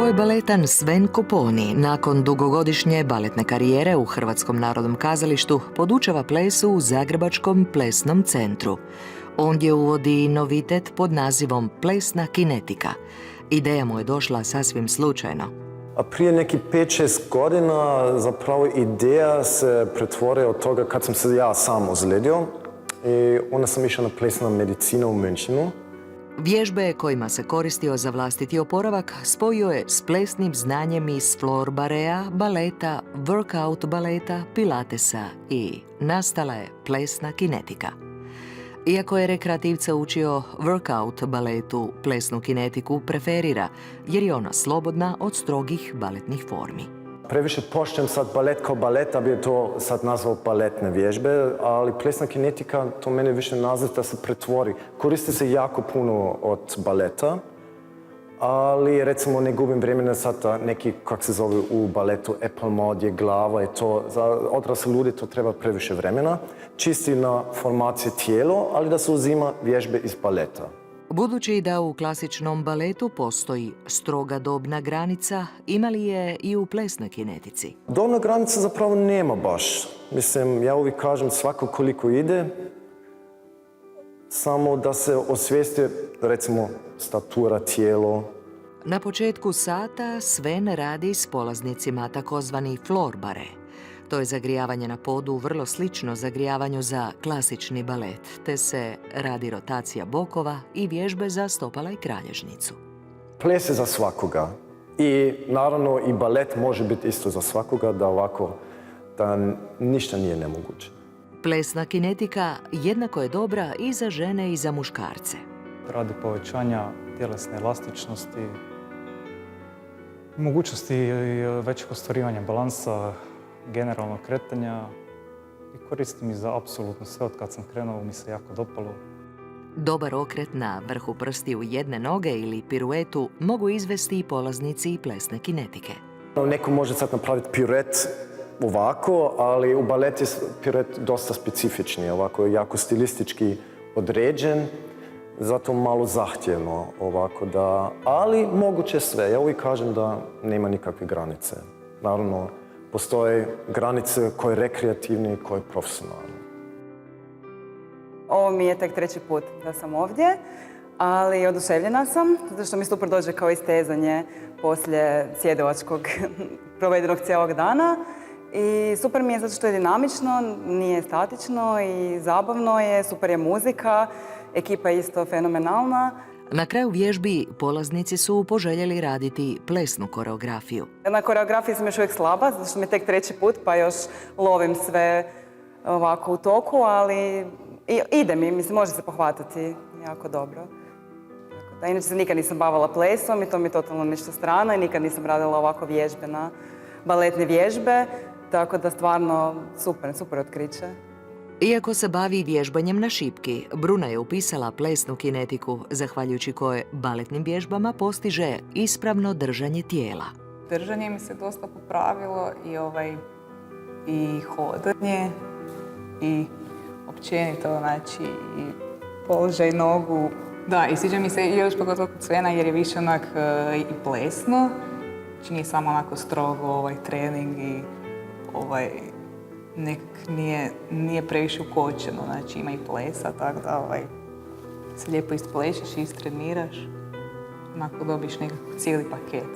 Ovo je baletan Sven Koponi. Nakon dugogodišnje baletne karijere u Hrvatskom narodnom kazalištu podučava plesu u Zagrebačkom plesnom centru. Ondje uvodi novitet pod nazivom plesna kinetika. Ideja mu je došla sasvim slučajno. A prije nekih 5-6 godina zapravo ideja se pretvore od toga kad sam se ja sam ozlijedio i onda sam išao na plesna medicina u Münchenu. Vježbe kojima se koristio za vlastiti oporavak spojio je s plesnim znanjem iz floor barea, baleta, workout baleta, pilatesa i nastala je plesna kinetika. Iako je rekreativca učio workout baletu, plesnu kinetiku preferira jer je ona slobodna od strogih baletnih formi. Previše poštujem sad balet kao balet, da bi to sad nazvao baletne vježbe, ali plesna kinetika, to mene više naziv da se pretvori. Koristi se jako puno od baleta, ali recimo ne gubim vremena sad da neki, kak se zove u baletu, epalmod je glava i to, za odrasle ljudi to treba previše vremena. Čisti na formacije tijelo, ali da se uzima vježbe iz baleta. Budući da u klasičnom baletu postoji stroga dobna granica, ima li je i u plesnoj kinetici? Dobna granica zapravo nema baš. Mislim, ja uvijek kažem svako koliko ide, samo da se osvijesti, recimo, statura, tijelo. Na početku sata Sven radi s polaznicima takozvani floor bare. To je zagrijavanje na podu vrlo slično zagrijavanju za klasični balet, te se radi rotacija bokova i vježbe za stopala i kralježnicu. Ples je za svakoga. I naravno i balet može biti isto za svakoga, da ovako, da ništa nije nemoguće. Plesna kinetika jednako je dobra i za žene i za muškarce. Radi povećanja tjelesne elastičnosti, mogućnosti većeg ostvarivanja balansa, generalnog kretanja i koristim i za apsolutno sve. Od kad sam krenuo mi se jako dopalo. Dobar okret na vrhu prstiju jedne noge ili piruetu mogu izvesti i polaznici plesne kinetike. Neko može sad napraviti piruet ovako, ali u baletu je piruet dosta specifični, ovako jako stilistički određen, zato malo zahtjevno ovako da, ali moguće sve. Ja uvijek kažem da nema nikakve granice. Naravno, postoje granice koje je rekreativni i koje je profesionalni. Ovo mi je tek 3. put da sam ovdje, ali oduševljena sam, zato što mi super dođe kao istezanje poslije sjedilačkog provedenog cijelog dana. I super mi je zato što je dinamično, nije statično i zabavno je, super je muzika, ekipa je isto fenomenalna. Na kraju vježbi polaznici su poželjeli raditi plesnu koreografiju. Na koreografiji sam još uvijek slaba, zato što mi je tek 3. put, pa još lovim sve ovako u toku, ali ide mi, mislim, može se pohvatati jako dobro. Da, inače se nikad nisam bavila plesom i to mi je totalno nešto strano i nikad nisam radila ovako vježbe na baletne vježbe, tako da stvarno super otkriće. Iako se bavi vježbanjem na šipki, Bruna je upisala plesnu kinetiku, zahvaljujući koje baletnim vježbama postiže ispravno držanje tijela. Držanje mi se dosta popravilo i hodanje i općenito, znači i položaj nogu. Da, i sviđa mi se još pogotovo kod Svena jer je više onak i plesno. Znači nije samo onako strogo trening i nekak nije previše ukočeno, znači ima i plesa, tako da se lijepo isplešeš i istreniraš, onako dobiš nekako cijeli paket.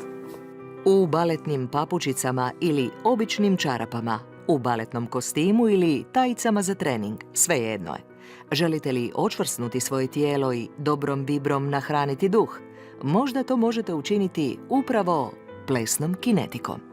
U baletnim papučicama ili običnim čarapama, u baletnom kostimu ili tajicama za trening, svejedno je. Želite li očvrsnuti svoje tijelo i dobrom vibrom nahraniti duh? Možda to možete učiniti upravo plesnom kinetikom.